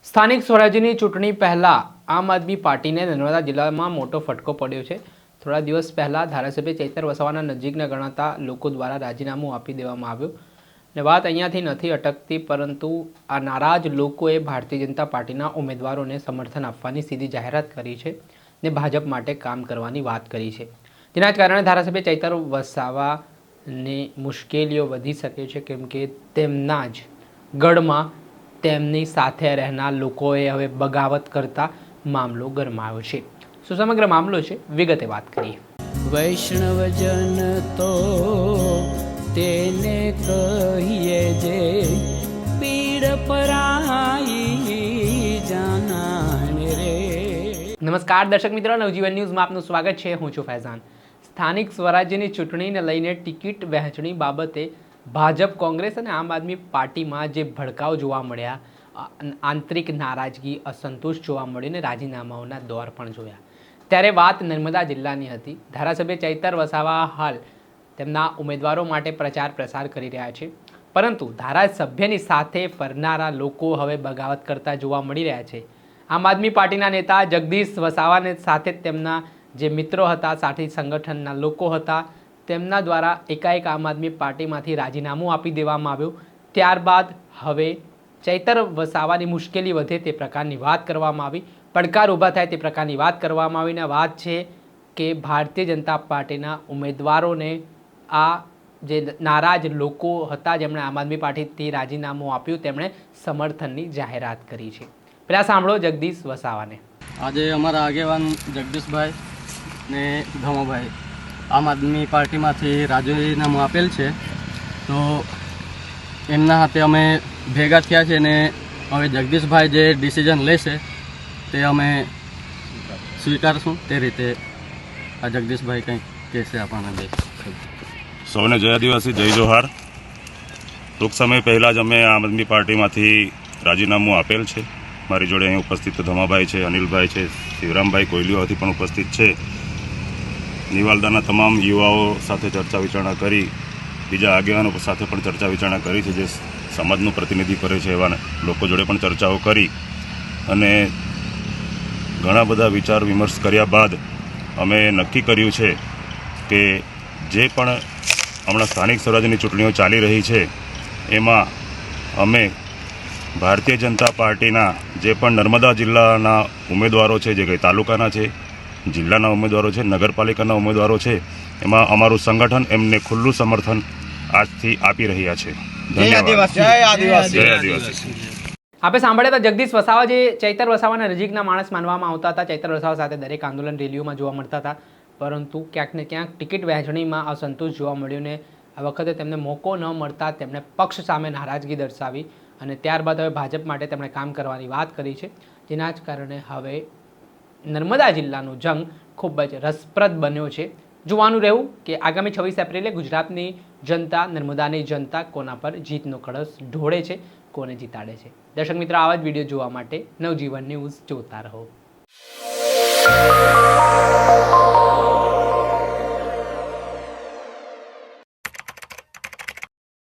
સ્થાનિક સ્વરાજ્યની ચૂંટણી પહેલાં આમ આદમી પાર્ટીને નર્મદા જિલ્લામાં મોટો ફટકો પડ્યો છે। થોડા દિવસ પહેલાં ધારાસભ્ય ચૈતર વસાવાના નજીકના ગણાતા લોકો દ્વારા રાજીનામું આપી દેવામાં આવ્યું ને વાત અહીંયાથી નથી અટકતી, પરંતુ આ નારાજ લોકોએ ભારતીય જનતા પાર્ટીના ઉમેદવારોને સમર્થન આપવાની સીધી જાહેરાત કરી છે ને ભાજપ માટે કામ કરવાની વાત કરી છે, જેના જ કારણે ધારાસભ્ય ચૈતર વસાવાની મુશ્કેલીઓ વધી શકે છે, કેમ કે તેમના જ ગઢમાં તેમની સાથે રહેનાર લોકોએ હવે બગાવત કરતા મામલો ગરમાયો છે। શું સમગ્ર મામલો છે, વિગતે વાત કરીએ। વૈષ્ણવજન તો તેને કહીએ જે પીડ પરાઈ જાનાને રે। નમસ્કાર દર્શક મિત્રો, નવજીવન ન્યૂઝમાં આપનું સ્વાગત છે। હું છું ફૈઝાન। સ્થાનિક સ્વરાજ્યની ચૂંટણીને લઈને ટિકિટ વહેંચણી બાબતે ભાજપ, કોંગ્રેસ અને આમ આદમી પાર્ટીમાં જે ભડકાવ જોવા મળ્યા, આંતરિક નારાજગી, અસંતોષ જોવા મળ્યો અને રાજીનામાઓના દોર પણ જોયા, ત્યારે વાત નર્મદા જિલ્લાની હતી। ધારાસભ્ય ચૈતર વસાવા હાલ તેમના ઉમેદવારો માટે પ્રચાર પ્રસાર કરી રહ્યા છે, પરંતુ ધારાસભ્યની સાથે ફરનારા લોકો હવે બગાવત કરતા જોવા મળી રહ્યા છે। આમ આદમી પાર્ટીના નેતા જગદીશ વસાવાને સાથે તેમના જે મિત્રો હતા, સાથી સંગઠનના લોકો હતા, તેમના દ્વારા એકાએક આમ આદમી પાર્ટીમાંથી રાજીનામું આપી દેવામાં આવ્યું। ત્યારબાદ હવે ચૈતર વસાવાની મુશ્કેલી વધે તે પ્રકારની વાત કરવામાં આવી, પડકાર ઊભા થાય તે પ્રકારની વાત કરવામાં આવીને વાત છે કે ભારતીય જનતા પાર્ટીના ઉમેદવારોને આ જે નારાજ લોકો હતા, જેમણે આમ આદમી પાર્ટીથી રાજીનામું આપ્યું, તેમણે સમર્થનની જાહેરાત કરી છે। પહેલાં સાંભળો જગદીશ વસાવાને। આજે અમારા આગેવાન જગદીશભાઈ ને ધમાભાઈ આમ આદમી પાર્ટીમાંથી રાજીનામું આપેલ છે, તો એમના હાથે અમે ભેગા થયા છે ને હવે જગદીશભાઈ જે ડિસિઝન લેશે તે અમે સ્વીકારશું। તે રીતે આ જગદીશભાઈ કંઈક કહેશે આપણને દે। સૌને જય આદિવાસી, જય જોહાર। ટૂંક સમય પહેલાં જ અમે આમ આદમી પાર્ટીમાંથી રાજીનામું આપેલ છે। મારી જોડે અહીં ઉપસ્થિત ધમાભાઈ છે, અનિલભાઈ છે, શિવરામભાઈ કોયલીઓથી પણ ઉપસ્થિત છે। નિવાલદાના તમામ યુવાઓ સાથે ચર્ચા વિચારણા કરી, બીજા આગેવાનો સાથે પણ ચર્ચા વિચારણા કરી છે, જે સમાજનું પ્રતિનિધિ કરે છે એવા લોકો જોડે પણ ચર્ચાઓ કરી અને ઘણા બધા વિચાર વિમર્શ કર્યા બાદ અમે નક્કી કર્યું છે કે જે પણ હમણાં સ્થાનિક સ્વરાજ્યની ચૂંટણીઓ ચાલી રહી છે એમાં અમે ભારતીય જનતા પાર્ટીના જે પણ નર્મદા જિલ્લાના ઉમેદવારો છે, જે કંઈ તાલુકાના છે, જિલ્લાના ઉમેદવારો છે, નગરપાલિકાના ઉમેદવારો છે, એમાં અમારું સંગઠન એમને ખુલ્લું સમર્થન આજથી આપી રહ્યા છે। આપણે સાંભળ્યા હતા જગદીશ વસાવા, જે ચૈતર વસાવાના નજીકના માણસ માનવામાં આવતા હતા। ચૈતર વસાવા સાથે દરેક આંદોલન રેલીઓમાં જોવા મળતા હતા, પરંતુ ક્યાંક ને ક્યાંક ટિકિટ વહેંચણીમાં અસંતોષ જોવા મળ્યો ને આ વખતે તેમને મોકો ન મળતા તેમણે પક્ષ સામે નારાજગી દર્શાવી અને ત્યારબાદ હવે ભાજપ માટે તેમણે કામ કરવાની વાત કરી છે, જેના જ કારણે હવે નર્મદા જિલ્લાનો જંગ ખૂબ જ રસપ્રદ બન્યો છે। જોવાનું રહ્યું કે આગામી 26 એપ્રિલે ગુજરાતની જનતા, નર્મદાની જનતા કોના પર જીતનો કળશ ઢોળે છે, કોને જીતાડે છે। દર્શક મિત્રો, આવા જ વિડીયો જોવા માટે નવજીવન ન્યૂઝ જોતા રહો।